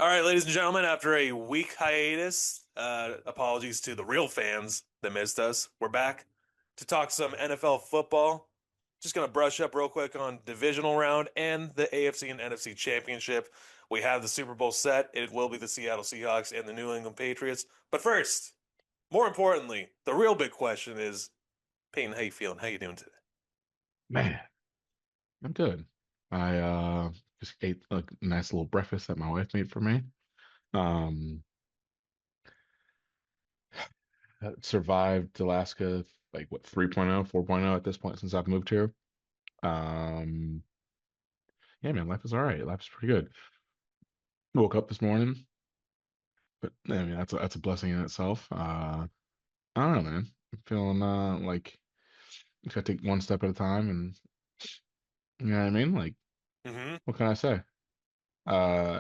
All right, ladies and gentlemen, after a week hiatus, apologies to the real fans that missed us. We're back to talk some NFL football. Just going to brush up real quick on divisional round and the AFC and NFC championship. We have the Super Bowl set. It will be the Seattle Seahawks and the New England Patriots. But first, more importantly, the real big question is, Peyton, how you feeling? How you doing today? Man, I'm good. I just ate a nice little breakfast that my wife made for me. Um Survived Alaska like what 3.0, 4.0 at this point since I've moved here. Um yeah, man, life is all right. Life is pretty good. Woke up this morning, but I mean that's a blessing in itself. I don't know, man. I'm feeling like you gotta take one step at a time and you know what I mean? Like Mm-hmm. what can I say?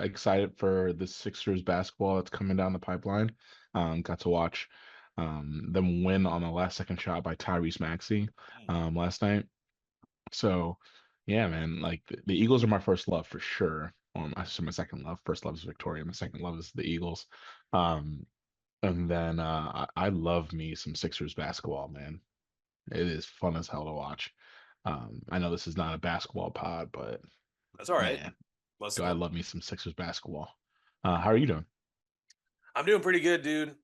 Excited for the Sixers basketball that's coming down the pipeline. Got to watch them win on the last second shot by Tyrese Maxey last night. So yeah, man, like the Eagles are my first love for sure. I should say my second love. First love is Victoria. My second love is the Eagles. Um, and then I love me some Sixers basketball, man. It is fun as hell to watch. I know this is not a basketball pod, but That's all right. man, Must do I love. love me some Sixers basketball. How are you doing? I'm doing pretty good, dude.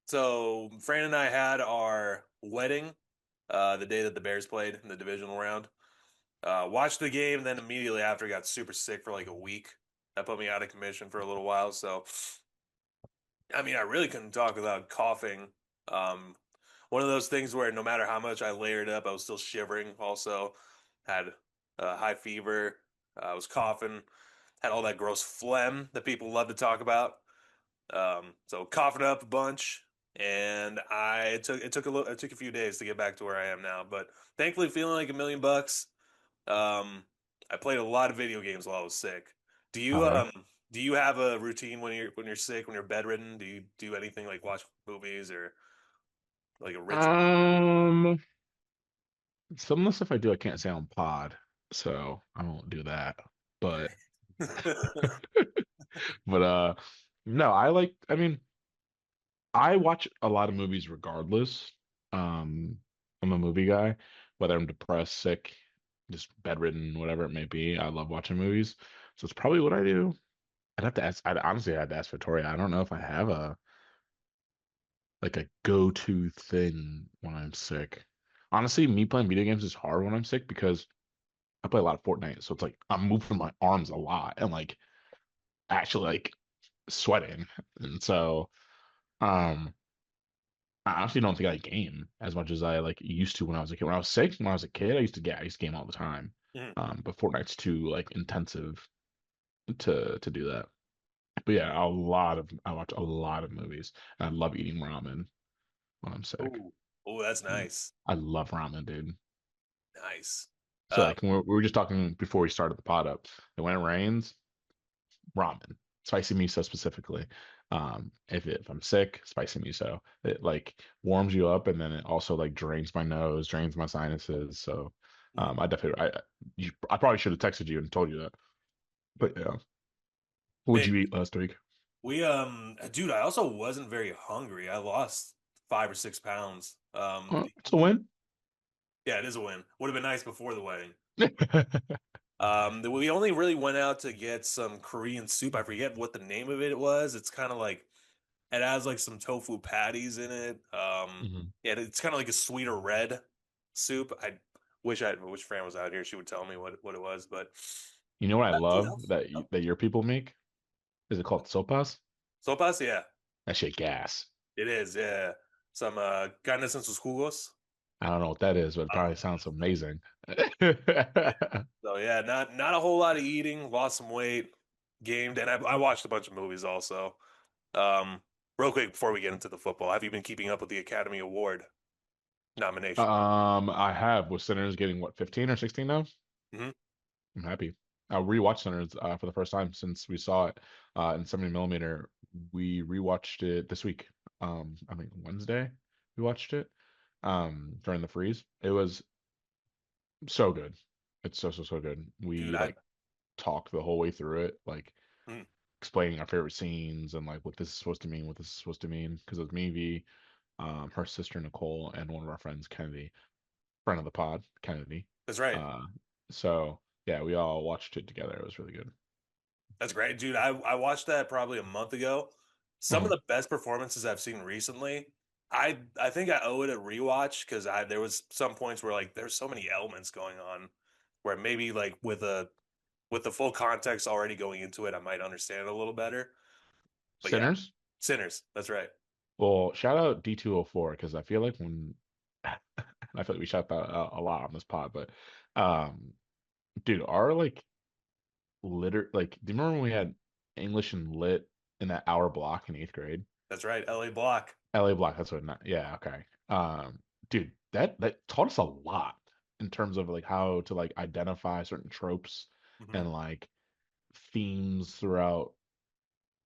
So Fran and I had our wedding the day that the Bears played in the divisional round. Watched the game, then immediately after got super sick for like a week. That put me out of commission for a little while. So I mean, I really couldn't talk without coughing. Um, One of those things where no matter how much I layered up, I was still shivering. Also, had high fever. I was coughing. Had all that gross phlegm that people love to talk about. So coughing up a bunch, and it took a few days to get back to where I am now, but thankfully feeling like $1 million. Um, I played a lot of video games while I was sick. Do Oh, you really? do you have a routine when you're sick, when you're bedridden? Do you do anything like watch movies or like a ritual? Um, some of the stuff I do, I can't say on pod, so I won't do that. But, but no, I mean, I watch a lot of movies regardless. Um, I'm a movie guy, whether I'm depressed, sick, just bedridden, whatever it may be. I love watching movies, so it's probably what I do. I'd have to ask. I'd honestly have to ask Victoria. I don't know if I have a like a go-to thing when I'm sick. Honestly, me playing video games is hard when I'm sick because I play a lot of Fortnite, so it's like I'm moving my arms a lot and like actually like sweating. And so um I honestly don't think I game as much as I like used to when I was a kid. When I was sick, when I was a kid, I used to game all the time. Mhm. But Fortnite's too like intensive to do that. But yeah, I watch a lot of movies. And I love eating ramen when I'm sick. Ooh, oh, that's Mm. nice, I love ramen, dude. nice. So Uh, like we were just talking before we started the pod up, and when it rains, ramen, spicy miso specifically. If I'm sick, spicy miso. It like warms you up, and then it also like drains my nose, drains my sinuses. So I definitely I probably should have texted you and told you that. But yeah, what would man, you eat last week? dude, I also wasn't very hungry. I lost 5 or 6 pounds. It's a win. Yeah, it is a win. Would have been nice before the wedding. We only really went out to get some Korean soup. I forget what the name of it was. It's kind of like it has like some tofu patties in it. Mhm. Yeah, it's kind of like a sweeter red soup. I wish Fran was out here. She would tell me what it was. But You know what I dude, love that oh, that your people make? Is it called sopas? sopas, yeah, That shit gas. it is. Yeah, some carnes en sus jugos. I don't know what that is, but it Uh, probably sounds amazing. yeah. So yeah, not a whole lot of eating. Lost some weight, gamed, and I watched a bunch of movies also. Um, Real quick before we get into the football, have you been keeping up with the Academy Award nomination? I have with Sinners getting what 15 or 16 now. Hmm. I'm happy. I rewatched Sinners for the first time since we saw it in 70 millimeter. We rewatched it this week. I think Wednesday we watched it during the freeze. It was so good. It's so good. Dude, We I like talked the whole way through it. Like mm. explaining our favorite scenes and like what this is supposed to mean, what this is supposed to mean. Because it was me, V, her sister Nicole, and one of our friends, Kennedy, friend of the pod, Kennedy. That's right. Uh, so yeah, we all watched it together. It was really good. That's great, dude. I watched that probably a month ago. Some of Mhm. the best performances I've seen recently. I think I owe it a rewatch because I there was some points where like there's so many elements going on where maybe like with the full context already going into it, I might understand it a little better. But yeah, Sinners. Sinners. That's right. Well, shout out D204 because I feel like when I feel like we shout that out a lot on this pod, but um, dude, our like do you remember when we had English and Lit in that hour block in eighth grade? That's right. LA Block. LA block, that's what not, yeah, okay. Dude, that taught us a lot in terms of like how to like identify certain tropes Hmm. and like themes throughout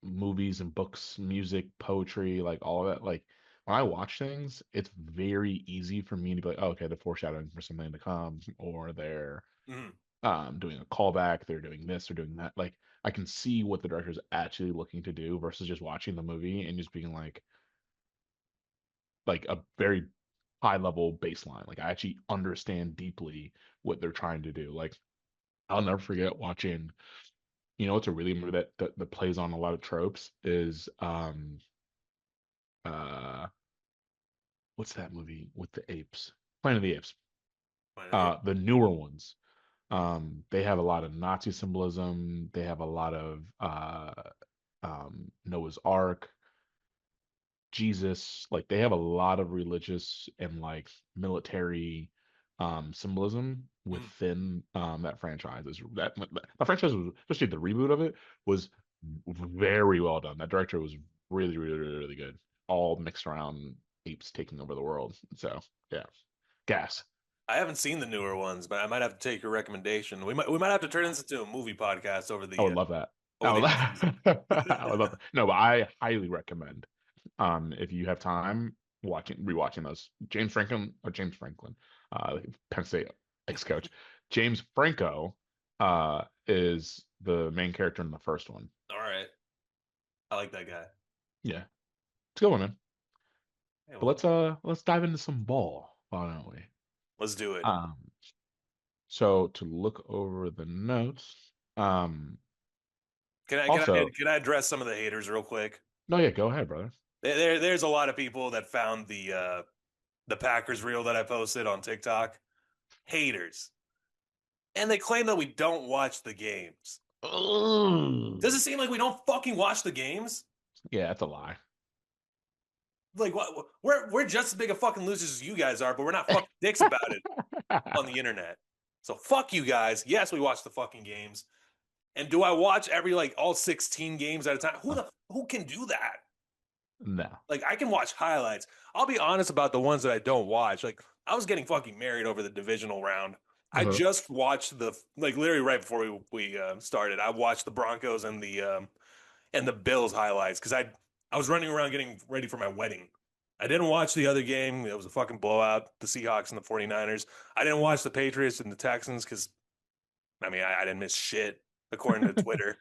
movies and books, music, poetry, like all of that. Like when I watch things, it's very easy for me to be like, oh, okay, they're foreshadowing for something to come, or they're Hmm. doing a callback, they're doing this, they're doing that. Like I can see what the director's actually looking to do versus just watching the movie and just being like a very high level baseline. Like I actually understand deeply what they're trying to do. Like I'll never forget watching, it's a really movie that plays on a lot of tropes is uh what's that movie with the apes? Planet of the Apes. The newer ones. They have a lot of Nazi symbolism. They have a lot of Noah's Ark, Jesus. Like they have a lot of religious and like military symbolism Hmm. within that franchise. That franchise was, especially the reboot of it, was very well done. That director was really, really, really, really good. All mixed around apes taking over the world. So yeah, gas. I haven't seen the newer ones, but I might have to take your recommendation. We might have to turn this into a movie podcast I would love that. I over would, the off season. I would love that. No, but I highly recommend if you have time rewatching those. James Franklin, Penn State ex-coach. James Franco is the main character in the first one. All right, I like that guy. Yeah, it's a good one, man. Hey, But well, let's dive into some ball, why don't we? let's do it. Um, so to look over the notes, also, Can I address some of the haters real quick? no, yeah, go ahead, brother. There's a lot of people that found the Packers reel that I posted on TikTok haters, and they claim that we don't watch the games. Does it Ugh. seem like we don't fucking watch the games? Yeah, that's a lie. Like what? We're just as big of fucking losers as you guys are, but we're not fucking dicks about it on the internet. So fuck you guys. Yes, we watch the fucking games. And do I watch every like all 16 games at a time? Who can do that? No. Like I can watch highlights. I'll be honest about the ones that I don't watch. Like I was getting fucking married over the divisional round. I Uh-huh. just watched the like literally right before we started. I watched the Broncos and the Bills highlights because I was running around getting ready for my wedding. I didn't watch the other game. It was a fucking blowout, the Seahawks and the 49ers. I didn't watch the Patriots and the Texans because I mean I didn't miss shit according to Twitter.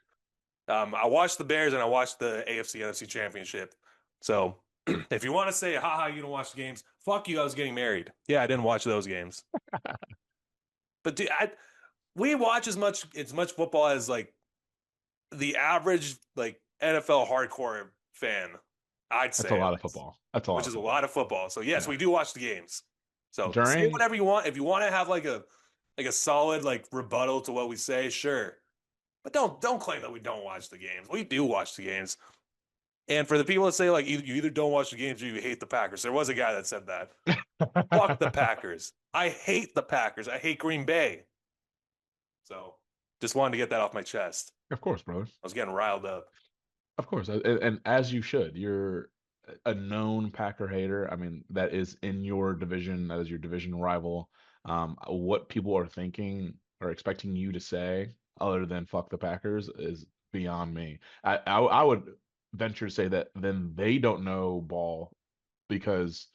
I watched the Bears and I watched the AFC NFC Championship. So if you want to say, haha, you don't watch the games, fuck you, I was getting married. Yeah, I didn't watch those games. But dude, we watch as much football as like the average like NFL hardcore fan, I'd That's a say at lot of least, football. That's a lot which of is a lot football. of football. So yes, Yeah. we do watch the games. So say During whatever you want. If you want to have like a solid like rebuttal to what we say, sure. But don't claim that we don't watch the games. We do watch the games. And for the people that say like you either don't watch the games or you hate the Packers, there was a guy that said that. Fuck the Packers. I hate the Packers. I hate Green Bay. So just wanted to get that off my chest. Of course, brother. I was getting riled up. Of course. And as you should. You're a known Packer hater. I mean, that is in your division. That is your division rival. What people are thinking or expecting you to say other than fuck the Packers is beyond me. I would venture to say that then they don't know ball because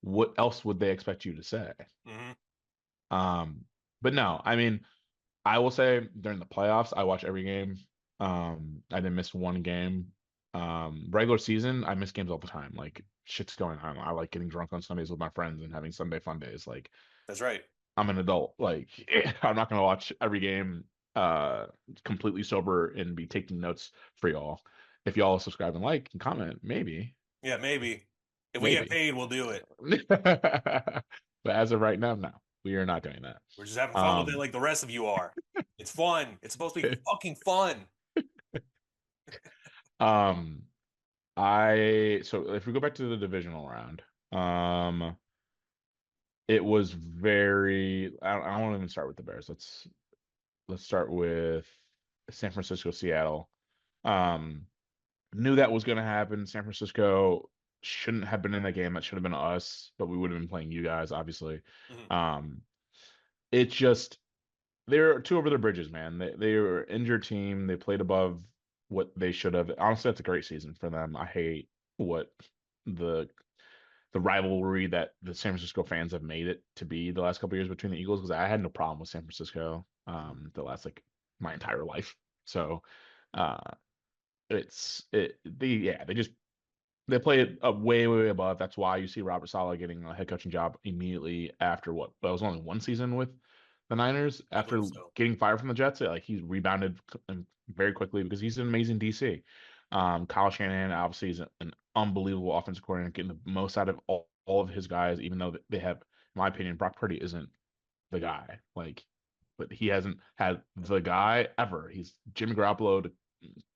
what else would they expect you to say? Hmm. Um, but no, I mean, I will say during the playoffs, I watch every game. I didn't miss one game. Regular season, I miss games all the time. Like shit's going on. I like getting drunk on Sundays with my friends and having Sunday fun days. Like That's right. I'm an adult. Like I'm not gonna watch every game uh completely sober and be taking notes for y'all. If y'all subscribe and like and comment, maybe, Yeah, maybe. If we get maybe. paid, we'll do it. But as of right now, no, we are not doing that. We're just having fun with it Um, like the rest of you are. It's fun. It's supposed to be fucking fun. um, I so if we go back to the divisional round, it was very. I don't want to even start with the Bears. Let's start with San Francisco, Seattle. Um, Knew that was going to happen. San Francisco shouldn't have been in that game. That should have been us, but we would have been playing you guys, obviously. Mhm. Um, it just they're two over the bridges, man. They were an injured team. They played above what they should have. Honestly, that's a great season for them. I hate what the the rivalry that the San Francisco fans have made it to be the last couple of years between the Eagles because I had no problem with San Francisco the last like my entire life. So uh they just they play it way, way above. That's why you see Robert Saleh getting a head coaching job immediately after what? That was only one season with the Niners. I After believe so. getting fired from the Jets, like he's rebounded very quickly because he's an amazing DC. Kyle Shanahan obviously is an unbelievable offensive coordinator, getting the most out of all of his guys, even though they have, in my opinion, Brock Purdy isn't the guy. Like, but he hasn't had the guy ever. He's Jimmy Garoppolo to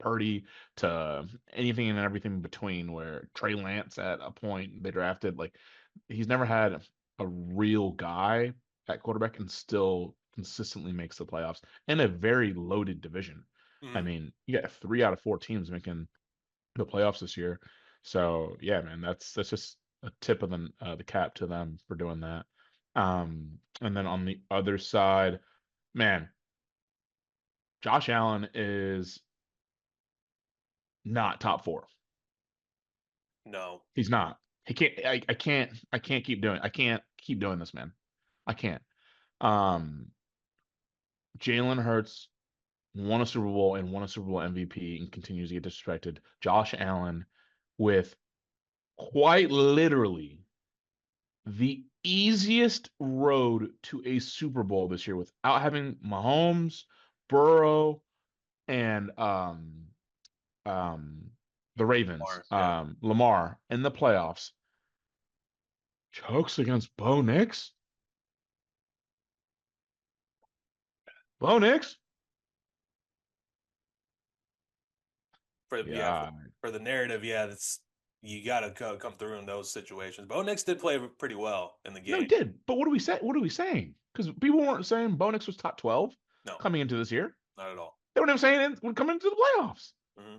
Purdy to anything and everything between. Where Trey Lance at a point they drafted, like he's never had a real guy at quarterback and still consistently makes the playoffs in a very loaded division. I Mhm. mean, you got 3 out of 4 teams making the playoffs this year. So yeah, man, that's just a tip of the cap to them for doing that. And then on the other side, man, Josh Allen is not top 4. No. He's not. He can't. I can't. I can't keep doing. I can't keep doing this, man. I can't. Um, Jalen Hurts won a Super Bowl and won a Super Bowl MVP and continues to get disrespected. Josh Allen with quite literally the easiest road to a Super Bowl this year without having Mahomes, Burrow, and um the Ravens, Lamar, yeah. Lamar in the playoffs. Chokes against Bo Nix. Bo Nix. Yeah, Yeah. for the narrative, yeah, that's you got to come through in those situations. Bo Nix did play pretty well in the No, he game. did. But what do we say? What are we saying? Because people weren't saying Bo Nix was top 12 No, coming into this year. not at all. They weren't even saying it when coming into the playoffs. Hmm.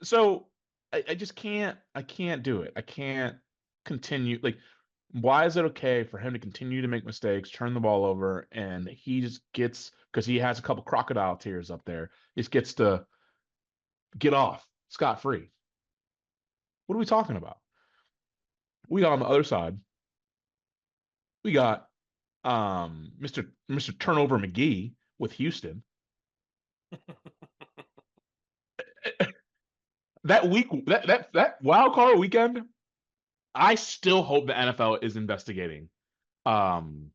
So I just can't. I can't do it. I can't continue. Like, why is it okay for him to continue to make mistakes, turn the ball over, and he just gets because he has a couple crocodile tears up there, just gets to get off scot free? What are we talking about? We got on the other side. We got Mr. Turnover McGee with Houston. That week that wild card weekend, I still hope the NFL is investigating um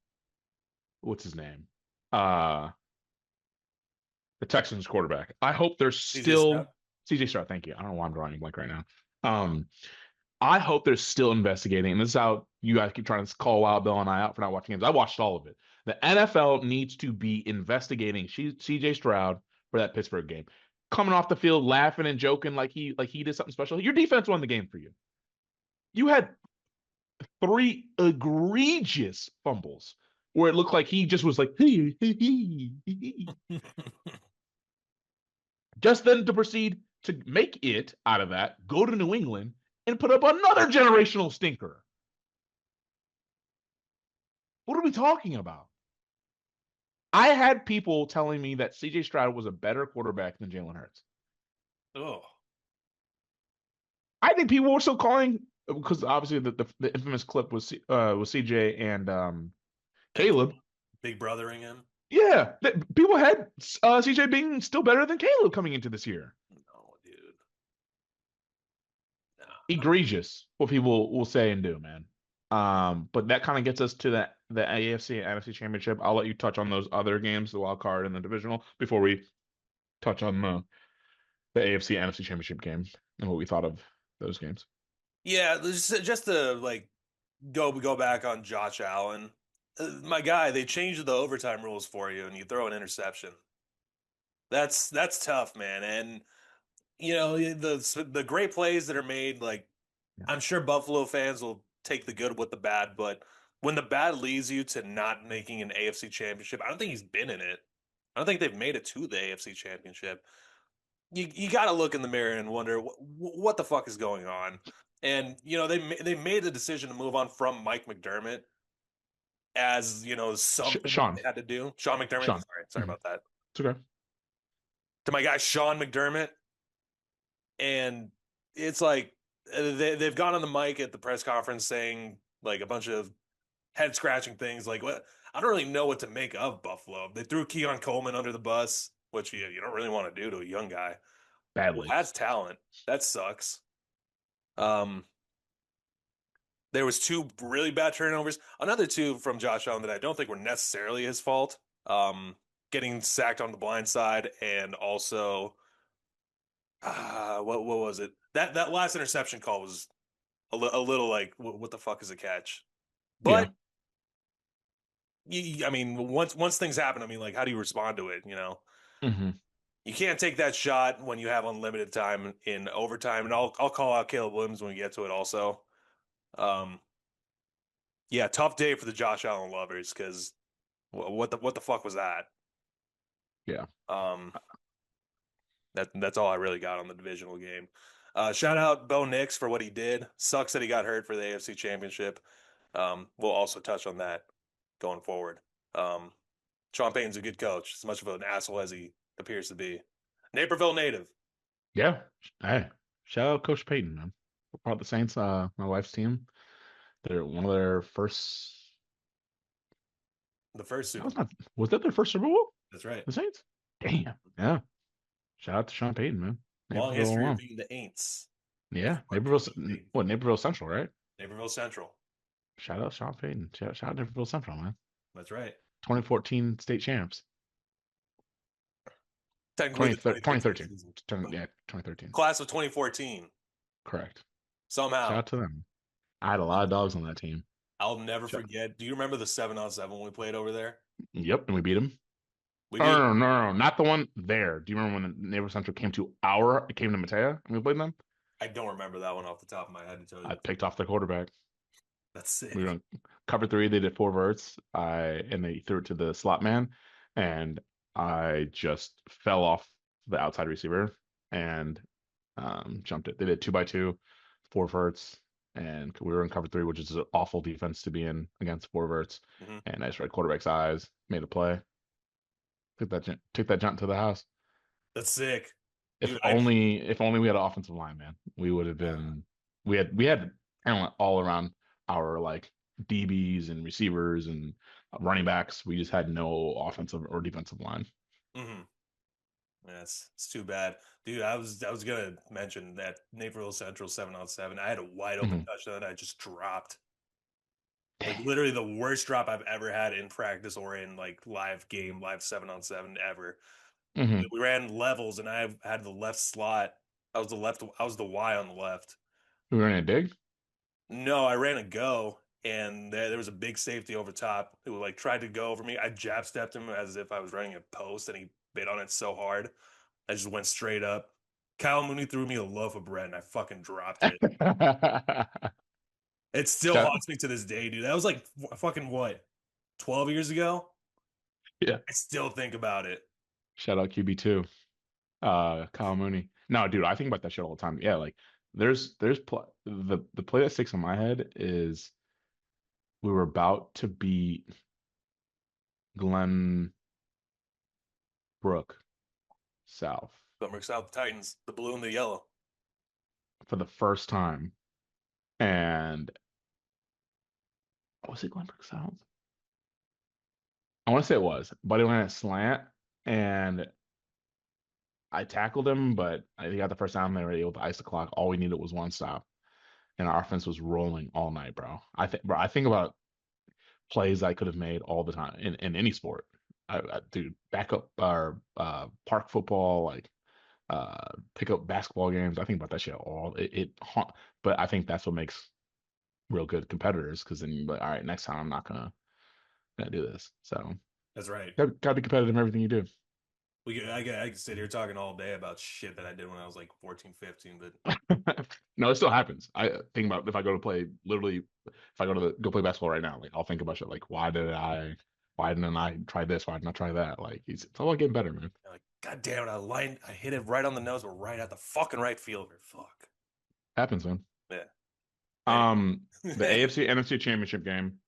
what's his name? Uh the Texans quarterback. I hope there's CJ Stroud. still CJ Stroud, thank you. I don't know why I'm drawing a blank right now. Um I hope they're still investigating, and this is how you guys keep trying to call Wild Bill and I out for not watching games. I watched all of it. The NFL needs to be investigating CJ Stroud for that Pittsburgh game. Coming off the field laughing and joking like he did something special. Your defense won the game for you. You had 3 egregious fumbles where it looked like he just was like, just then to proceed to make it out of that, go to New England and put up another generational stinker. What are we talking about? I had people telling me that CJ Stroud was a better quarterback than Jalen Hurts. Oh, I think people were still calling because obviously the infamous clip was CJ and and Caleb. Big Brothering him. Yeah, people had CJ being still better than Caleb coming into this year. No, dude. No. Egregious what people will say and do, man. But that kind of gets us to the AFC and NFC Championship. I'll let you touch on those other games, the wild card and the divisional, before we touch on the AFC and NFC Championship game and what we thought of those games. Yeah, just to like go back on Josh Allen. My guy, they changed the overtime rules for you and you throw an interception. That's tough, man. And you know, the great plays that are made, like Yeah. I'm sure Buffalo fans will take the good with the bad, but when the bad leads you to not making an AFC championship, I don't think he's been in it. I don't think they've made it to the AFC championship. You got to look in the mirror and wonder what the fuck is going on. And you know, they made the decision to move on from Mike McDermott as, you know, something that Sean, they had to do. Sean McDermott, Sean. sorry Mhm. about that. It's okay. To my guy Sean McDermott, and it's like they've gone on the mic at the press conference saying like a bunch of head scratching things. Like, what, I don't really know what to make of Buffalo. They threw Keon Coleman under the bus, which you don't really want to do to a young guy who Badly. has talent. That sucks. Um, there was two really bad turnovers. Another two from Josh Allen that I don't think were necessarily his fault. Getting sacked on the blind side, and also what was it? That last interception call was a little like what the fuck is a catch? Yeah. But I mean, once things happen, I mean, like, how do you respond to it? You know, Hmm. you can't take that shot when you have unlimited time in overtime. And I'll call out Caleb Williams when we get to it. Also, um, yeah, tough day for the Josh Allen lovers because what the fuck was that? Yeah. Um, that's all I really got on the divisional game. Shout out Bo Nix for what he did. Sucks that he got hurt for the AFC Championship. We'll also touch on that going forward. Um, Sean Payton's a good coach, as much of an asshole as he appears to be. Naperville native, Yeah. Hey, shout out Coach Payton, man. We're part of the Saints, my wife's team. They're one of their first. the first That Super was Bowl. not. Was that their first Super Bowl? That's right. The Saints. Damn. Yeah. Shout out to Sean Payton, man. Long Naperville history of alum. being the Aints. Yeah. What Coach Payton. What, Naperville Central, right? Naperville Central. Shout out Sean Payton. Shout out Naperville Central, man. That's right. 2014 state champs. Technically the 20, 2013 2013. season, but Yeah, 2013. class of 2014. Correct. Shout Somehow, out to them. I had a lot of dogs on that team. I'll never Shout- forget. Do you remember the 7-on-7 we played over there? Yep, and we beat them. We Oh, beat. no, not the one there. Do you remember when Naperville Central came to Matea and we played them? I don't remember that one off the top of my head, to tell you I the picked off their quarterback. That's We were sick. on cover three. They did four verts. And they threw it to the slot man, and I just fell off the outside receiver and jumped it. They did two by two, four verts, and we were in cover three, which is an awful defense to be in against four verts. Hmm. And I just read quarterback's eyes, made a play, took that jump to the house. That's sick, If dude. only we had an offensive line, man. We would have Uh, been. We had talent all around our like DBs and receivers and running backs. We just had no offensive or defensive line. hmm Yes, it's too bad, dude. I was gonna mention that Naperville Central 7-on-7. I had a wide open Hmm. touchdown that I just dropped. Like Damn. literally the worst drop I've ever had in practice or in like live game, live 7-on-7 ever. Hmm. We ran levels and I had the left slot. I was the Y on the left. We were in a dig. No, I ran a go and there was a big safety over top who like tried to go over me. I jab stepped him as if I was running a post and he bit on it so hard. I just went straight up. Kyle Mooney threw me a loaf of bread and I fucking dropped it. It still Shout, haunts me to this day, dude. That was like fucking what, 12 years ago? yeah. I still think about it. Shout out QB2. Kyle Mooney. No, dude, I think about that shit all the time. Yeah, like the play that sticks in my head is we were about to beat Glen Brook South Glenbrook South Titans, the blue and the yellow. for the first time. And was it Glen Brook South? I want to say it was, but it went at slant, and I tackled him, but he got the first down. They were able to ice the clock. All we needed was one stop, and our offense was rolling all night, bro. I think about plays I could have made all the time in any sport. Dude, backup or park football, like pick up basketball games. I think about that shit all. But I think that's what makes real good competitors, because then you're like, all right, next time I'm not gonna do this. So That's right. gotta be competitive in everything you do. I could sit here talking all day about shit that I did when I was like 14, 15, but No, it still happens. I think about if I go to play, literally, if I go play basketball right now, like I'll think about shit like, why didn't I try this? Why didn't I try that? Like it's all getting better, man. like, God damn it, I hit it right on the nose, but right at the fucking right fielder. Fuck. Happens, man. Yeah. Anyway. The AFC NFC Championship game.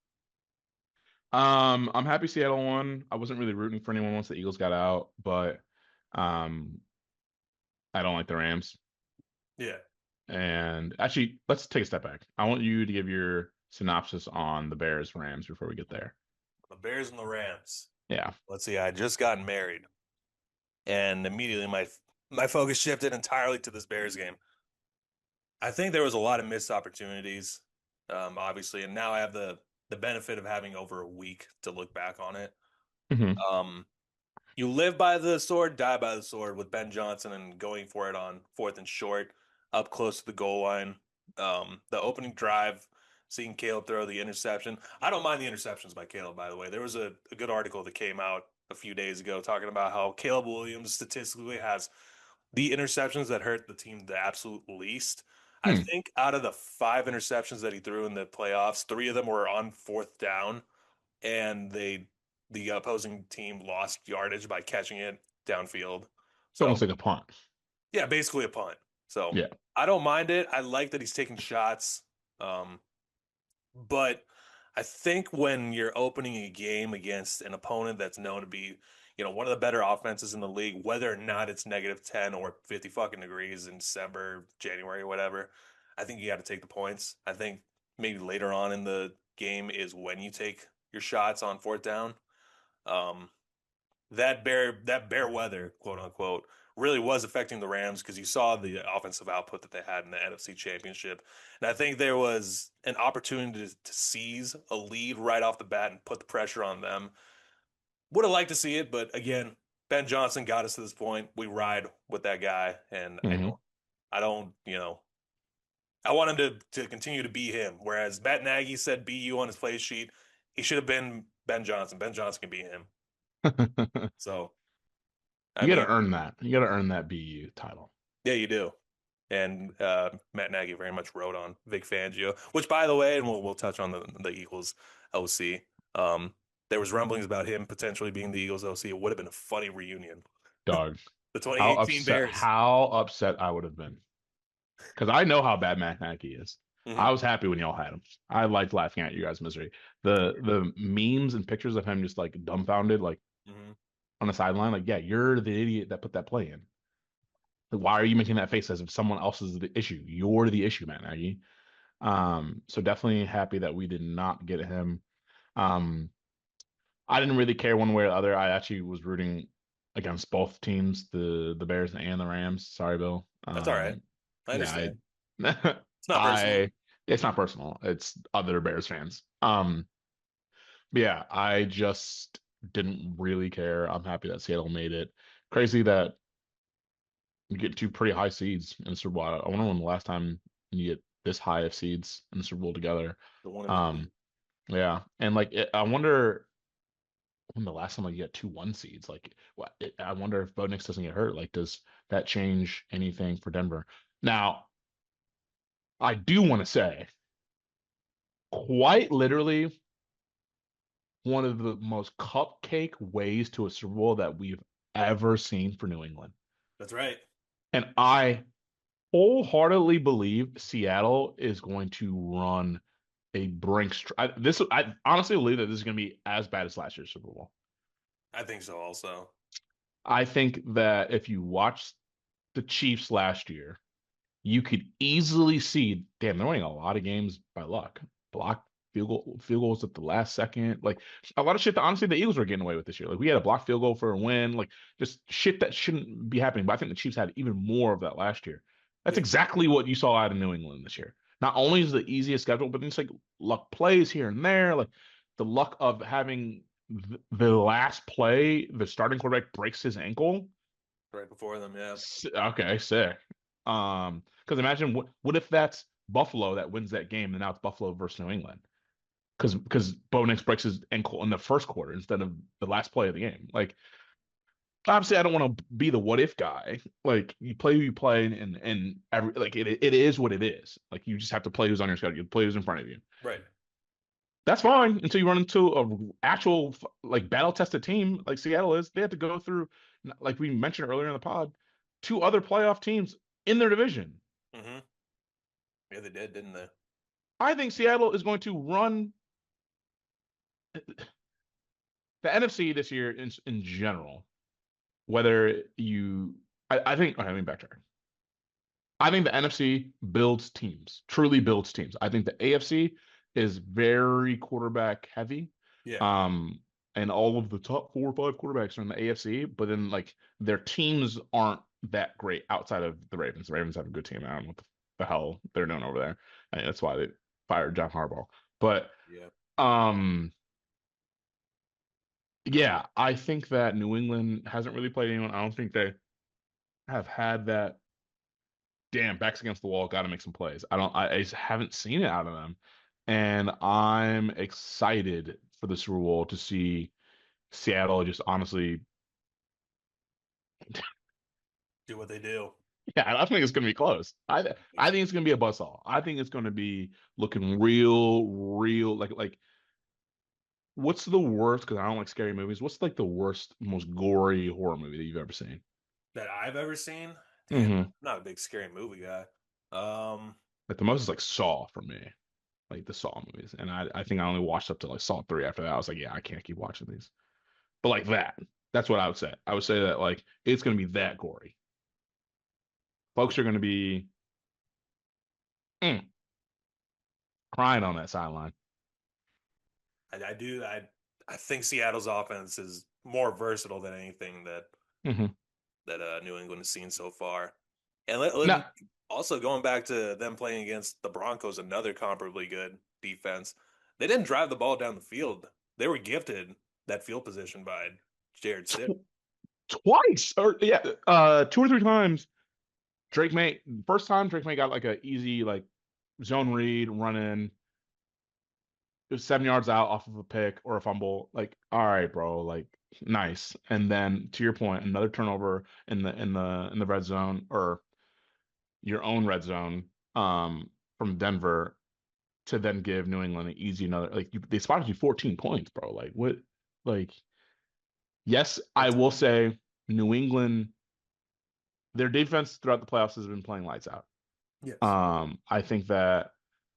I'm happy Seattle won. I wasn't really rooting for anyone once the Eagles got out, but um, I don't like the Rams. Yeah. And actually, let's take a step back. I want you to give your synopsis on the Bears Rams before we get there. The Bears and the Rams. Yeah. Let's see. I had just gotten married, and immediately my focus shifted entirely to this Bears game. I think there was a lot of missed opportunities, obviously, and now I have the benefit of having over a week to look back on it. Hmm. Um, you live by the sword, die by the sword with Ben Johnson and going for it on fourth and short, up close to the goal line. The opening drive, seeing Caleb throw the interception. I don't mind the interceptions by Caleb, by the way. There was a good article that came out a few days ago talking about how Caleb Williams statistically has the interceptions that hurt the team the absolute least. I Hmm. think out of the five interceptions that he threw in the playoffs, three of them were on fourth down, and the opposing team lost yardage by catching it downfield. It's almost So like a punt. yeah, basically a punt. So Yeah. I don't mind it. I like that he's taking shots. Um, but I think when you're opening a game against an opponent that's known to be, one of the better offenses in the league, whether or not it's -10 or 50 fucking degrees in December, January, whatever, I think you got to take the points. I think maybe later on in the game is when you take your shots on fourth down. Um, that bear weather, quote unquote, really was affecting the Rams because you saw the offensive output that they had in the NFC Championship. And I think there was an opportunity to seize a lead right off the bat and put the pressure on them. Would have liked to see it, but again, Ben Johnson got us to this point. We ride with that guy, and Hmm. I don't, I want him to continue to be him. Whereas Matt Nagy said "be you" on his play sheet, he should have been Ben Johnson. Ben Johnson can be him. So I You got to mean, earn that. You got to earn that BU title. yeah, you do. And Matt Nagy very much wrote on Vic Fangio, which, by the way, and we'll touch on the Eagles OC. Um, there was rumblings about him potentially being the Eagles OC. It would have been a funny reunion. Dog. The 2018 Bears. How upset I would have been. Because I know how bad Matt Nagy is. I Hmm. was happy when y'all had him. I liked laughing at you guys' misery. The memes and pictures of him just like dumbfounded, like Hmm. on the sideline, like, yeah, you're the idiot that put that play in. Like, why are you making that face as if someone else is the issue? You're the issue, Matt Nagy. So definitely happy that we did not get him. Um, I didn't really care one way or the other. I actually was rooting against both teams, the Bears and the Rams. Sorry, Bill. That's all right. I Yeah, understand. I, It's not personal. I, it's not personal. It's other Bears fans. But yeah, I just didn't really care. I'm happy that Seattle made it. Crazy that you get two pretty high seeds in the Super Bowl. I wonder when the last time you get this high of seeds in the Super Bowl together. The one and done. Um, yeah, and like I wonder when the last time like you got two one seeds. Like, I wonder if Bo Nix doesn't get hurt. Like, does that change anything for Denver? Now, I do want to say, quite literally, one of the most cupcake ways to a Super Bowl that we've ever seen for New England. That's right. And I wholeheartedly believe Seattle is going to run a Brinks. I honestly believe that this is going to be as bad as last year's Super Bowl. I think so also. I think that if you watch the Chiefs last year, you could easily see, damn, they're winning a lot of games by luck. Block. field goals at the last second. Like a lot of shit that honestly the Eagles were getting away with this year. Like we had a blocked field goal for a win. Like just shit that shouldn't be happening. But I think the Chiefs had even more of that last year. That's Yeah. exactly what you saw out of New England this year. Not only is the easiest schedule, but it's like luck plays here and there. Like the luck of having the last play, the starting quarterback breaks his ankle. Right before them, yeah. Okay, sick. Because imagine what if that's Buffalo that wins that game, and now it's Buffalo versus New England because Bo Nix breaks his ankle in the first quarter instead of the last play of the game. Like, obviously, I don't want to be the what if guy. Like, you play who you play, and every like it is what it is. Like, you just have to play who's on your schedule, you play who's in front of you. Right. That's fine until you run into a actual like battle tested team like Seattle is. They had to go through, like we mentioned earlier in the pod, two other playoff teams in their division. Mm-hmm. Yeah, they did, didn't they? I think Seattle is going to run the NFC this year in general. Whether you, I think, okay, let me backtrack. I think the NFC builds teams, truly builds teams. I think the AFC is very quarterback heavy. Yeah. Um, and all of the top 4 or 5 quarterbacks are in the AFC, but then like their teams aren't that great outside of the Ravens. The Ravens have a good team. I don't know what the hell they're doing over there. I mean, that's why they fired John Harbaugh. But Yeah. um, yeah, I think that New England hasn't really played anyone. I don't think they have had that damn backs against the wall, got to make some plays. I just haven't seen it out of them. And I'm excited for the Super Bowl to see Seattle just honestly, Do what they do. yeah, I think it's going to be close. I think it's going to be a buzzsaw. I think it's going to be looking real like what's the worst? Because I don't like scary movies. What's like the worst, most gory horror movie that you've ever seen? That I've ever seen. Damn, Mm-hmm. I'm not a big scary movie guy. Um, Like the most is like Saw for me, like the Saw movies, and I think I only watched up to like Saw 3. After that, I was like, yeah, I can't keep watching these. But like that, that's what I would say. I would say that like it's going to be that gory. Folks are going to be mm, crying on that sideline. I do. I think Seattle's offense is more versatile than anything Mm-hmm. that New England has seen so far. And No, also going back to them playing against the Broncos, another comparably good defense. They didn't drive the ball down the field. They were gifted that field position by Jared Stidham. twice or yeah, 2 or 3 times. Drake May first time Drake May got like a easy like zone read run in. It was 7 yards out off of a pick or a fumble. Like, all right, bro, like nice. And then to your point, another turnover in the red zone or your own red zone from Denver to then give New England an easy another like they spotted you 14 points, bro. Like what like yes, I will say New England their defense throughout the playoffs has been playing lights out. Yes. I think that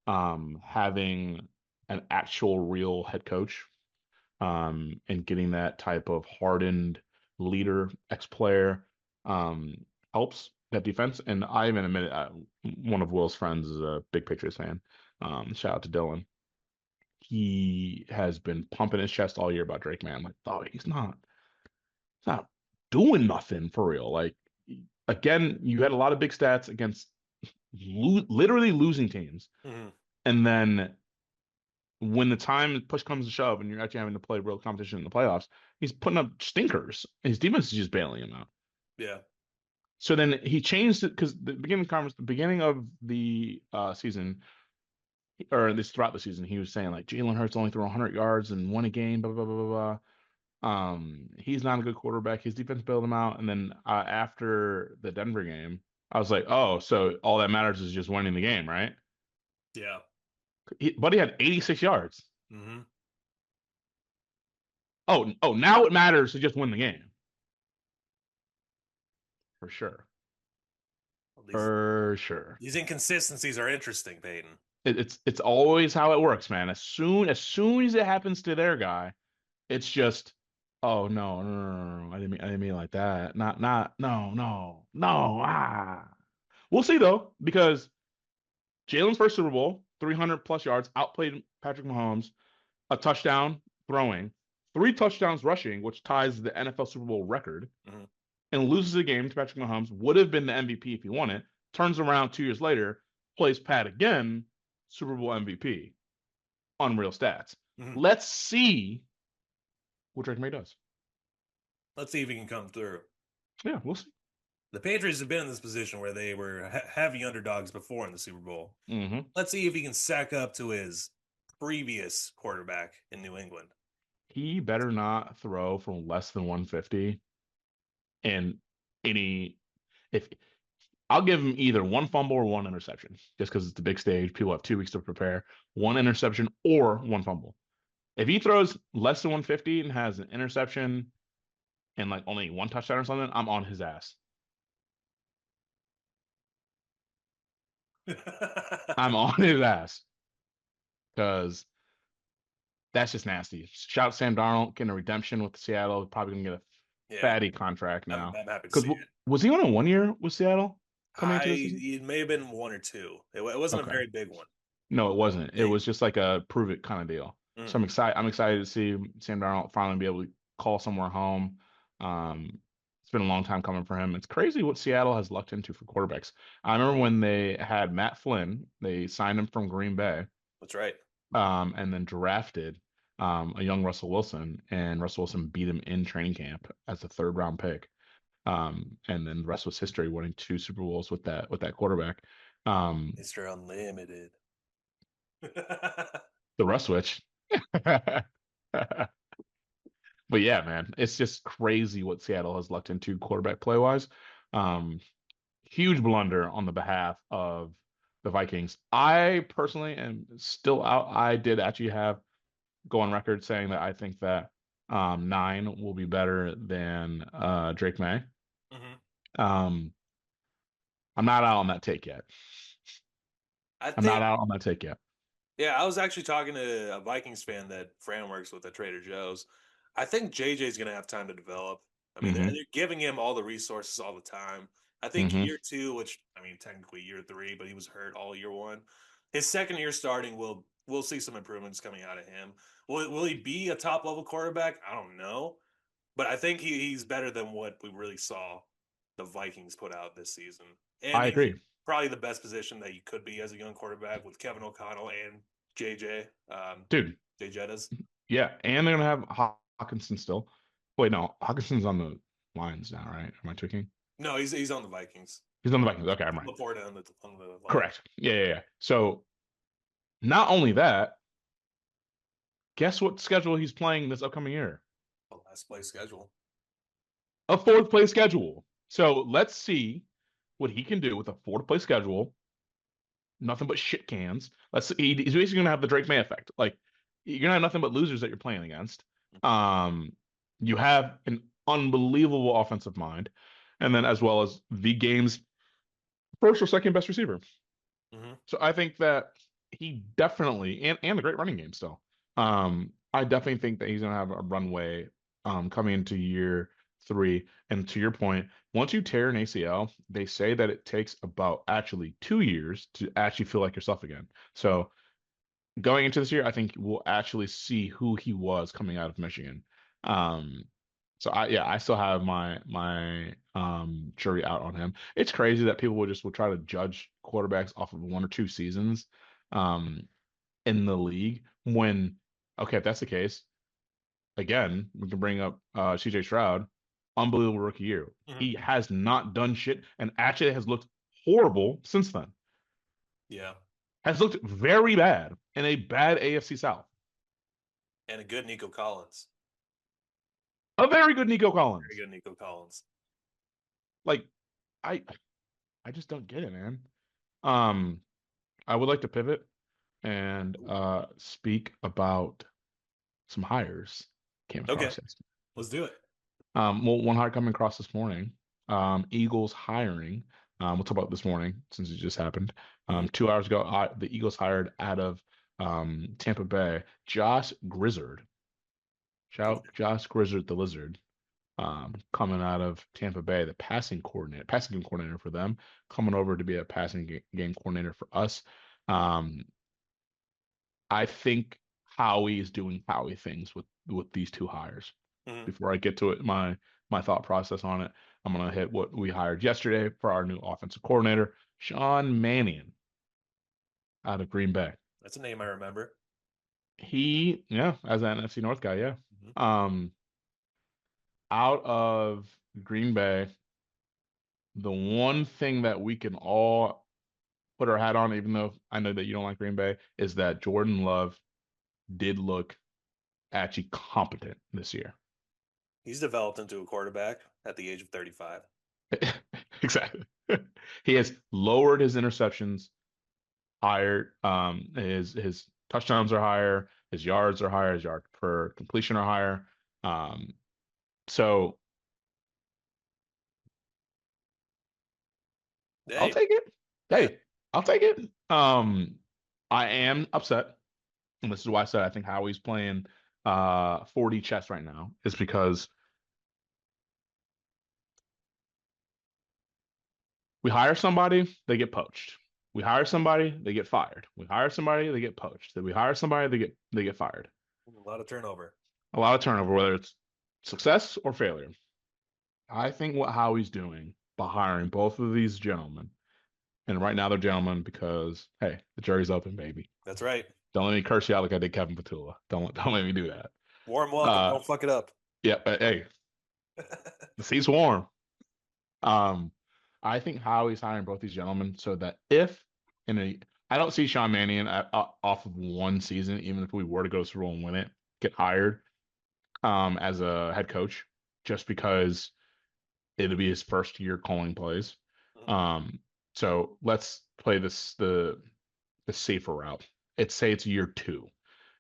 having an actual real head coach and getting that type of hardened leader, ex-player helps that defense. And I even admit it, one of Will's friends is a big Patriots fan. Shout out to Dylan. He has been pumping his chest all year about Drake, man. Like, oh, he's not doing nothing for real. Like, again, you had a lot of big stats against literally losing teams. Mm-hmm. And then when the time push comes to shove and you're actually having to play real competition in the playoffs, he's putting up stinkers. His defense is just bailing him out. Yeah. So then he changed it because the beginning of the season, or this throughout the season, he was saying like Jalen Hurts only threw 100 yards and won a game, blah blah blah blah blah. He's not a good quarterback. His defense bailed him out, and then after the Denver game, I was like, oh, so all that matters is just winning the game, right? Yeah. Buddy had 86 yards. Mm-hmm. Oh, now it matters to just win the game. For sure. These For sure. these inconsistencies are interesting, Peyton. It's always how it works, man. As soon as it happens to their guy, it's just, oh no. I didn't mean it like that. Not no. We'll see though, because Jalen's first Super Bowl, 300 plus yards, outplayed Patrick Mahomes, a touchdown throwing, 3 touchdowns rushing, which ties the NFL Super Bowl record, Mhm. and loses a game to Patrick Mahomes, would have been the MVP if he won it. Turns around 2 years later, plays Pat again, Super Bowl MVP. Unreal stats. Mhm. Let's see what Drake May does. Let's see if he can come through. Yeah, we'll see. The Patriots have been in this position where they were heavy underdogs before in the Super Bowl. Mm-hmm. Let's see if he can sack up to his previous quarterback in New England. He better not throw for less than 150 and any if I'll give him either one fumble or one interception, just because it's the big stage. People have 2 weeks to prepare. One interception or one fumble. If he throws less than 150 and has an interception and like only one touchdown or something, I'm on his ass. I'm on his ass because that's just nasty. Shout out Sam Darnold getting a redemption with Seattle. Probably gonna get a Yeah, fatty contract I'm, now. I'm happy to Because see it. was he on a 1 year with Seattle coming I into the season? it may have been one or two. It wasn't a Okay. very big one. No, it wasn't. It Big. was just like a prove it kind of deal. So Mm. I'm excited to see Sam Darnold finally be able to call somewhere home. It's been a long time coming for him. It's crazy what Seattle has lucked into for quarterbacks. I remember when they had Matt Flynn, they signed him from Green Bay, That's right. and then drafted a young Russell Wilson, and Russell Wilson beat him in training camp as a third round pick. And then the rest was history, winning 2 Super Bowls with that quarterback. Mr. Unlimited. The rust switch. But yeah, man, it's just crazy what Seattle has lucked into quarterback play wise. Um, Huge blunder on the behalf of the Vikings. I personally am still out. I did actually have go on record saying that I think that 9 will be better than Drake May. Hmm. Um, I'm not out on that take yet. I I'm not think, out on that take yet. yeah, I was actually talking to a Vikings fan that Fran works with at Trader Joe's. I think JJ's going to have time to develop. I mean, they're Hmm. giving him all the resources all the time. I think Hmm. year two, which I mean, technically year three, but he was hurt all year one. His second year starting, we'll see some improvements coming out of him. Will he be a top level quarterback? I don't know, but I think he's better than what we really saw the Vikings put out this season, and I he's agree, probably the best position that you could be as a young quarterback with Kevin O'Connell and JJ. dude. Jay Jettas. Yeah, and they're gonna have Hawkinson still. Wait, no, Hawkinson's on the Lions now, right? Am I tweaking? No, he's on the Vikings. He's on the Vikings. Okay, I'm right. Laporta on the line. Correct. Yeah, yeah, yeah. So not only that, guess what schedule he's playing this upcoming year? The last play schedule. A fourth place schedule. So let's see what he can do with a fourth place schedule. Nothing but shit cans. He's basically gonna have the Drake May effect. Like you're gonna have nothing but losers that you're playing against. Um, you have an unbelievable offensive mind, and then as well as the game's first or second best receiver. Mm-hmm. So I think that he definitely and the great running game still. I definitely think that he's gonna have a runway coming into year 3. And to your point, once you tear an ACL, they say that it takes about actually 2 years to actually feel like yourself again. So going into this year, I think we'll actually see who he was coming out of Michigan. Um, so I still have my jury out on him. It's crazy that people will try to judge quarterbacks off of 1 or 2 seasons um in the league when okay, if that's the case, again, we can bring up CJ Stroud, unbelievable rookie year. Mm-hmm. He has not done shit and actually has looked horrible since then. Yeah, Has looked very bad in a bad AFC South. and a good Nico Collins. A very good Nico Very Collins. good Nico Collins. Like I I just don't get it, man. Um, I would like to pivot and speak about some hires came Okay, across yesterday. let's do it. Well, one hire coming across this morning. Eagles hiring. We'll talk about this morning since it just happened. Mm-hmm. 2 hours ago, the Eagles hired out of Tampa Bay Josh Grizzard. Okay. Shout Josh Grizzard, the Lizard, coming out of Tampa Bay, the passing game coordinator for them, coming over to be a passing game coordinator for us. Um, I think Howie is doing Howie things with these two hires. Hmm. Before I get to it, my thought process on it, I'm gonna hit what we hired yesterday for our new offensive coordinator, Sean Mannion, out of Green Bay. That's a name I remember. Yeah, as an NFC North guy, yeah. Hmm. Um, out of Green Bay, the one thing that we can all put our hat on, even though I know that you don't like Green Bay, is that Jordan Love did look actually competent this year. He's developed into a quarterback at the age of 35. Exactly. He has lowered his interceptions higher. His touchdowns are higher, his yards are higher, his yard per completion are higher. Um, so I'll Hey, take it. yeah, Hey, I'll take it. I am upset, and this is why I said I think Howie's playing 4D chess right now, is because we hire somebody, they get poached. We hire somebody, they get fired. We hire somebody, they get poached. Then we hire somebody, they get fired. a lot of turnover. A lot of turnover, whether it's success or failure. I think what Howie's doing by hiring both of these gentlemen, and right now they're gentlemen because hey, the jury's open, baby. That's right. Don't let me curse you out like I did Kevin Patula. Don't let me do that. Warm welcome. Uh, Don't fuck it up. yeah, but hey, the seat's warm. Um, I think Howie's hiring both these gentlemen so that if in a, I don't see Sean Mannion off of one season, even if we were to go to Super Bowl and win it, get hired as a head coach, just because it'll be his first year calling plays. Mhm. Um, so let's play the safer route. Say it's year two,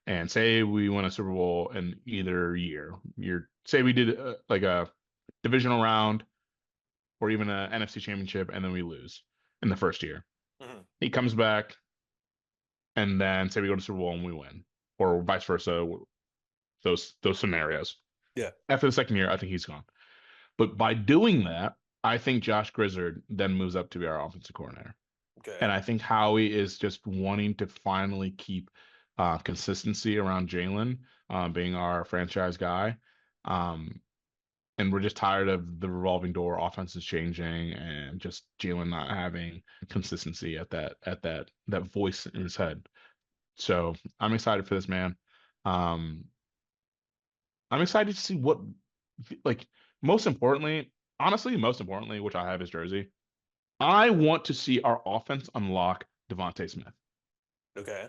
and say we win a Super Bowl in either year. Say we did like a divisional round or even an NFC Championship, and then we lose in the first year. Mhm. He comes back, and then say we go to Super Bowl and we win, or vice versa. Those scenarios. Yeah. After the second year, I think he's gone. But by doing that, I think Josh Grizzard then moves up to be our offensive coordinator. Okay. And I think Howie is just wanting to finally keep consistency around Jalen being our franchise guy. Um, and we're just tired of the revolving door offenses changing and just Jalen not having consistency at that voice in his head. So I'm excited for this man. Um, I'm excited to see what like most importantly, honestly, most importantly, which I have his jersey. I want to see our offense unlock Devontae Smith. Okay.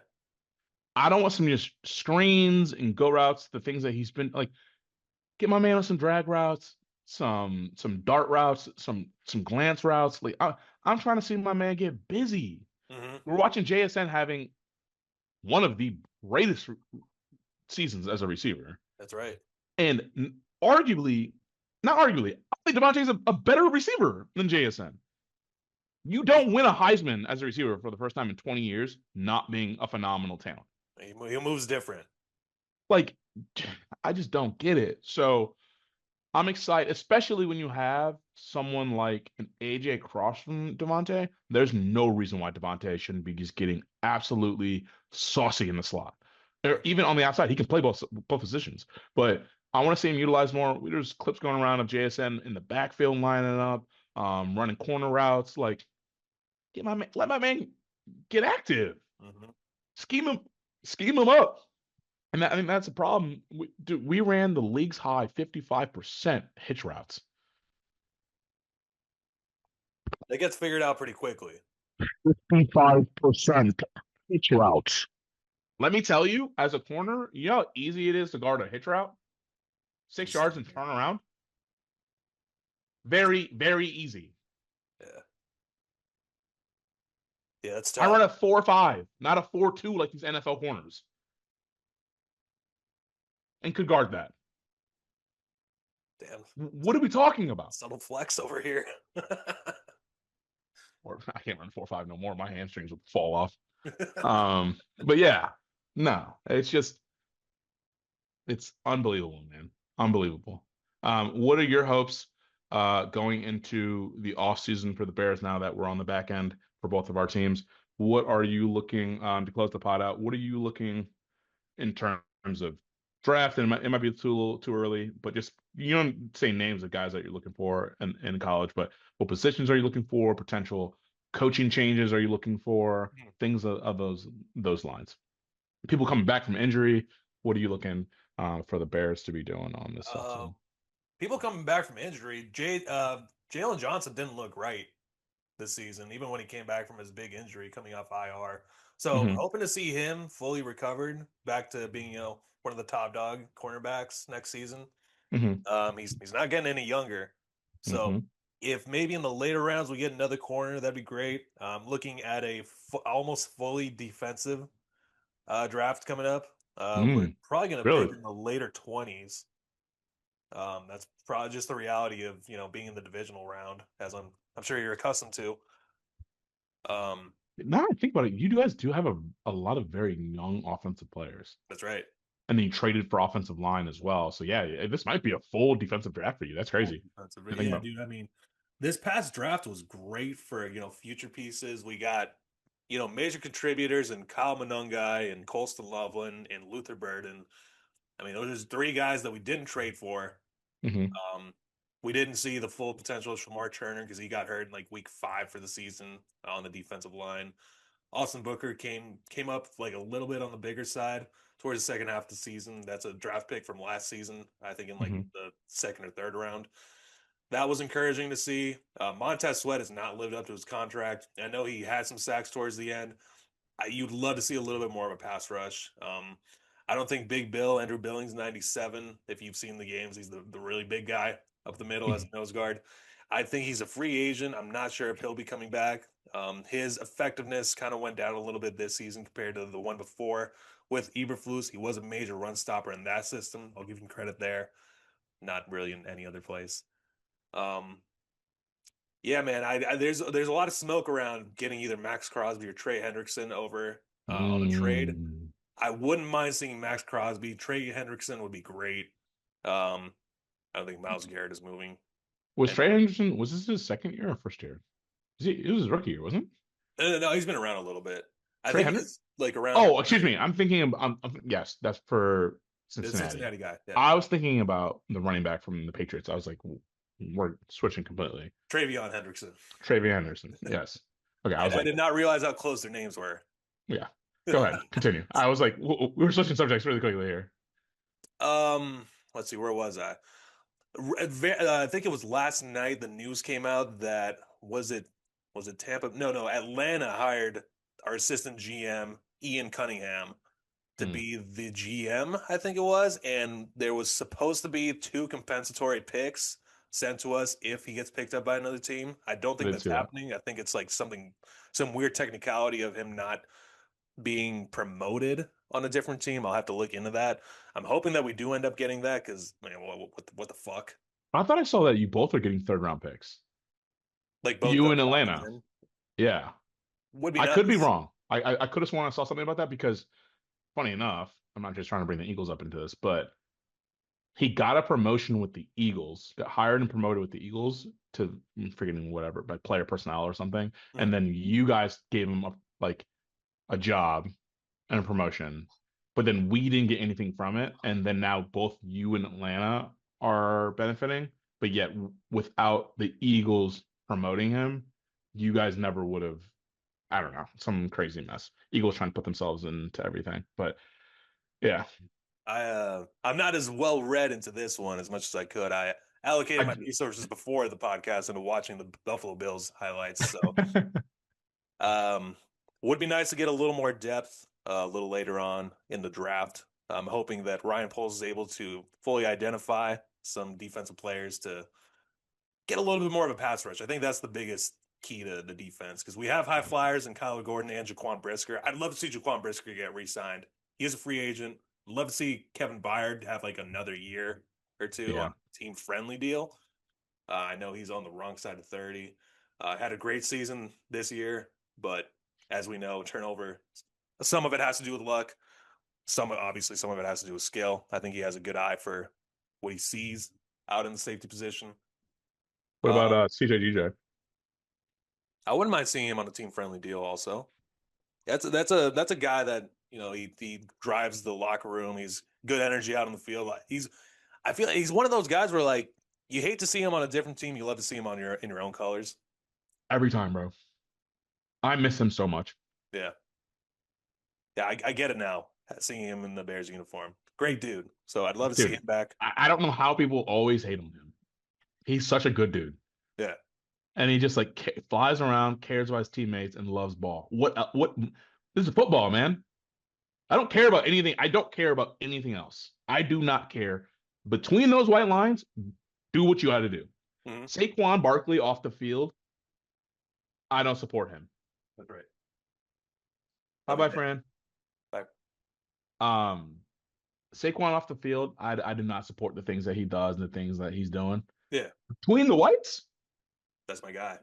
I don't want some just screens and go routes, the things that he's been like. Get my man on some drag routes, some dart routes, some glance routes. I'm trying to see my man get busy. Hmm. We're watching JSN having one of the greatest seasons as a receiver, That's right. and arguably, not arguably, I think Devontae's a better receiver than JSN. You He, don't win a Heisman as a receiver for the first time in 20 years, not being a phenomenal talent. he moves different. Like, I just don't get it. So I'm excited, especially when you have someone like an AJ Cross from Devontae. There's no reason why Devontae shouldn't be just getting absolutely saucy in the slot. Or even on the outside, he can play both positions. But I want to see him utilized more. There's clips going around of JSN in the backfield lining up, running corner routes. Like, let my man get active. Hmm. Scheme him, scheme him up. And I think that's a problem. We ran the league's high 55% hitch routes. That gets figured out pretty quickly. 55% hitch routes. Let me tell you, as a corner, you know how easy it is to guard a hitch route? 6 yards and turn around? Very, very easy. Yeah. Yeah, that's I tough. run a 4-5, not a 4-2 like these NFL corners, and could guard that. Damn. What are we talking about? Subtle flex over here. Or I can't run 4-5 no more. My hamstrings would fall off. But yeah, no, it's unbelievable, man. Unbelievable. What are your hopes going into the off season for the Bears now that we're on the back end for both of our teams? what are you looking to close the pod out? What are you looking in terms of draft? And it might be too early, but just you don't say names of guys that you're looking for in college, but what positions are you looking for? Potential coaching changes are you looking for? Things of those lines. People coming back from injury. What are you looking for the Bears to be doing on this Uh, offseason? People coming back from injury, Jalen Johnson didn't look right this season, even when he came back from his big injury coming off IR. So Hmm. hoping to see him fully recovered, back to being, one of the top dog cornerbacks next season. Hmm. He's not getting any younger. So Hmm. if maybe in the later rounds we get another corner, that'd be great. Looking at a almost fully defensive draft coming up. We're Mm, probably going to pick really? in the later 20s. That's probably just the reality of being in the divisional round, as I'm sure you're accustomed to. Um, Now I think about it, you guys do have a lot of very young offensive players. that's right. And then you traded for offensive line as well. So yeah, this might be a full defensive draft for you. That's Full crazy. defensive. I think Yeah, about. dude. I mean, this past draft was great for future pieces. We got major contributors and Kyle Monungai and Colston Loveland and Luther Burden. I mean, those are just three guys that we didn't trade for. Hmm. Um, we didn't see the full potential of Shamar Turner because he got hurt in like week 5 for the season on the defensive line. Austin Booker came up like a little bit on the bigger side towards the second half of the season. That's a draft pick from last season, I think in like Hmm. the second or third round. That was encouraging to see. Montez Sweat has not lived up to his contract. I know he had some sacks towards the end. You'd love to see a little bit more of a pass rush. I don't think Big Bill, Andrew Billings, 97, if you've seen the games, he's the really big guy up the middle as a nose guard. I think he's a free agent. I'm not sure if he'll be coming back. His effectiveness kind of went down a little bit this season compared to the one before with Eberflus. He was a major run stopper in that system. I'll give him credit there. Not really in any other place. Um, yeah, man. There's a lot of smoke around getting either Max Crosby or Trey Hendrickson over on a trade. Mm. I wouldn't mind seeing Max Crosby. Trey Hendrickson would be great. Um, I don't think Miles Garrett is moving. Was And Trey Henderson, was this his second year or first year? It was his rookie year, wasn't it? no, he's been around a little bit. I Trey think Henderson? he's like around Oh, excuse me. I'm thinking of, yes, that's for the Cincinnati. Cincinnati guy. Yeah, I was thinking about the running back from the Patriots. I was like, we're switching completely. Travion Hendrickson. Travion Henderson. Yes. Okay. I was I like, did not realize how close their names were. yeah. Go ahead. Continue. I was like, we were switching subjects really quickly here. Let's see, where was I? I think it was last night. The news came out that was it Tampa? No, Atlanta hired our assistant GM Ian Cunningham to Hmm. be the GM. I think it was, and there was supposed to be 2 compensatory picks sent to us if he gets picked up by another team. I don't I think didn't that's see that. happening. I think it's like some weird technicality of him not being promoted on a different team. I'll have to look into that. I'm hoping that we do end up getting that because man, what the fuck? I thought I saw that you both are getting third round picks. Like both You the in Falcons Atlanta. in Yeah. would be I could be nice. wrong. I could have sworn I saw something about that because, funny enough, I'm not just trying to bring the Eagles up into this, but he got a promotion with the Eagles, got hired and promoted with the Eagles to I'm forgetting whatever, by player personnel or something. And Mhm. then you guys gave him a job and a promotion, but then we didn't get anything from it. And then now both you and Atlanta are benefiting, but yet without the Eagles promoting him, you guys never would have. I don't know, some crazy mess. Eagles trying to put themselves into everything, but yeah, I'm not as well read into this one as much as I could. I allocated my I resources before the podcast into watching the Buffalo Bills highlights. So um, would be nice to get a little more depth a little later on in the draft. I'm hoping that Ryan Poles is able to fully identify some defensive players to get a little bit more of a pass rush. I think that's the biggest key to the defense because we have high flyers in Kyler Gordon and Jaquan Brisker. I'd love to see Jaquan Brisker get re-signed. He is a free agent. I'd love to see Kevin Byard have like another year or two on yeah. a team friendly deal. I know he's on the wrong side of 30. Had a great season this year, but as we know, turnover, some of it has to do with luck. Obviously, some of it has to do with skill. I think he has a good eye for what he sees out in the safety position. What about Um, CJ DJ? I wouldn't mind seeing him on a team friendly deal also. That's a guy that he drives the locker room. He's good energy out on the field. I feel like he's one of those guys where like you hate to see him on a different team. You love to see him on your own colors. Every time, bro. I miss him so much. Yeah, yeah, I get it now. Seeing him in the Bears uniform, great dude. So I'd love to see Dude, him back. I don't know how people always hate on him. He's such a good dude. Yeah, And he just like flies around, cares about his teammates, and loves ball. What? This is football, man. I don't care about anything. I don't care about anything else. I do not care. Between those white lines, do what you got to do. hmm Saquon Barkley off the field, I don't support him. that's right. Bye I mean, bye, Fran. back. Um, Saquon off the field, I do not support the things that he does and the things that he's doing. Yeah, Between the whites, that's my guy.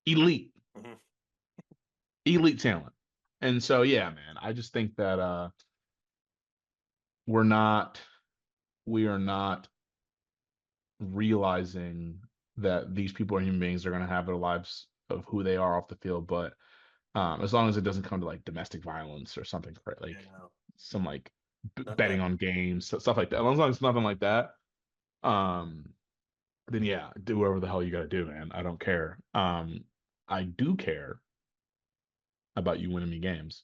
elite, hmm elite talent. And so, yeah, man, I just think that we're not, we are not realizing that these people are human beings. They're going to have their lives of who they are off the field, but as long as it doesn't come to like domestic violence or something, right? Yeah, Like no, some like none of betting that. on games, stuff like that. As long as it's nothing like that, um, then yeah, do whatever the hell you got to do, man. I don't care. I do care about you winning me games,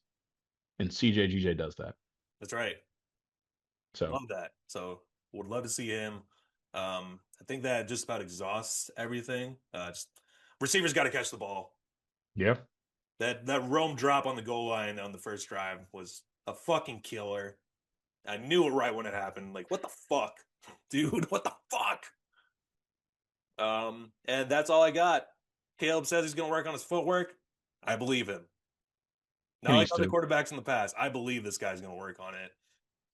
and CJ GJ does that. That's right. So Love that. So would love to see him. I think that just about exhausts everything. Just receivers got to catch the ball. yeah, That Rome drop on the goal line on the first drive was a fucking killer. I knew it right when it happened. Like, what the fuck, dude? What the fuck? And that's all I got. Caleb says he's gonna work on his footwork. I believe him. he Not like needs other to. quarterbacks in the past. I believe this guy's gonna work on it.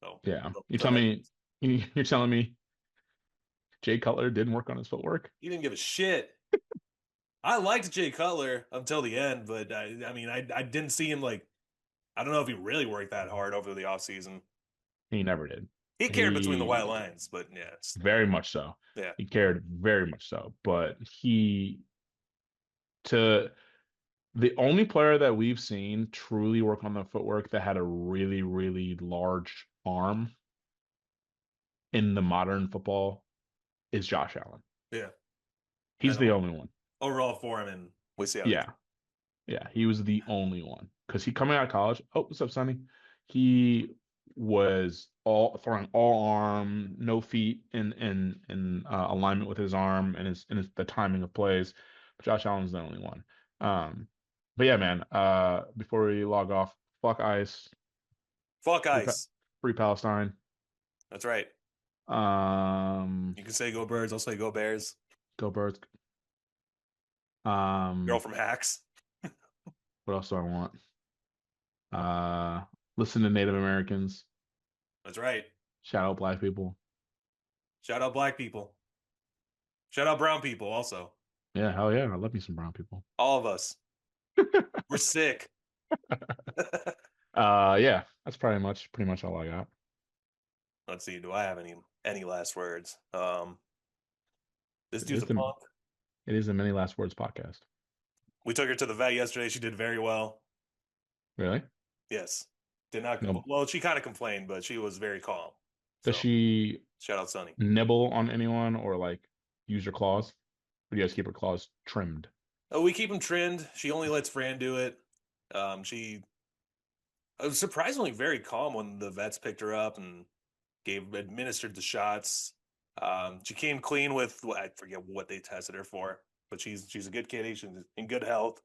So Yeah, you tell me. congratulations. You're telling me Jay Cutler didn't work on his footwork? He didn't give a shit. I liked Jay Cutler until the end, but I mean, I didn't see him like I don't know if he really worked that hard over the offseason. He never did. He cared between the white He lines, but yeah, very much so. yeah, He cared very much so. But he to the only player that we've seen truly work on the footwork that had a really, really large arm in the modern football is Josh Allen. yeah. He's And the only one. overall for him, and we see how he. Yeah. Yeah. He was the only one. Because he coming out of college. Oh, what's up, Sonny? He was all throwing all arm, no feet in alignment with his arm and his the timing of plays. But Josh Allen's the only one. But yeah, man, before we log off, fuck ice, Fuck free, ice. free Palestine. That's right. Um, You can say go Birds. I'll say go Bears. go birds. Girl Um, from Hacks. what else do I want? Uh, listen to Native Americans. That's right. Shout out Black people. Shout out black people. Shout out brown people also. Yeah, hell yeah. I love me some brown people. All of us. We're sick. Yeah, that's pretty much all I got. Let's see. Do I have any last words? This It dude's is a the punk. it is the Many Last Words podcast. We took her to the vet yesterday. She did very well. Really? Yes. Did not. No. Well, she kind of complained, but she was very calm. Does So she shout out Sunny. nibble on anyone or like use her claws? Or do you guys keep her claws trimmed? Oh, we keep them trimmed. She only lets Fran do it. She was surprisingly very calm when the vets picked her up and administered the shots. She came clean with I forget what they tested her for, but she's a good kitty. She's in good health.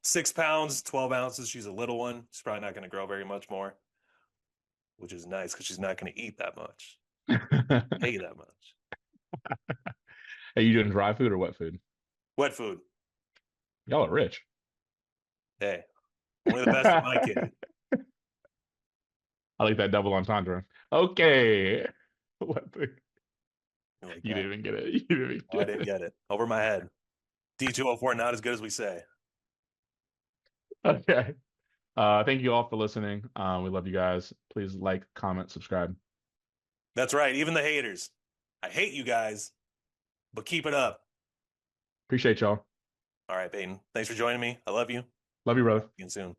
6 pounds, 12 ounces. She's a little one. She's probably not going to grow very much more, which is nice because she's not going to eat that much, Are pay that much. you doing dry food or wet food? Wet food. Y'all are rich. Hey, only the best for my I kid. like that double entendre. Okay. Wet food. You like You that? didn't even get it. You didn't even Oh, I get didn't it. get it. Over my head. D204, not as good as we say. Okay. Thank you all for listening. We love you guys. Please like, comment, subscribe. That's right. Even the haters. I hate you guys, but keep it up. Appreciate y'all. All right, Peyton. Thanks for joining me. I love you. Love you, brother. See you soon.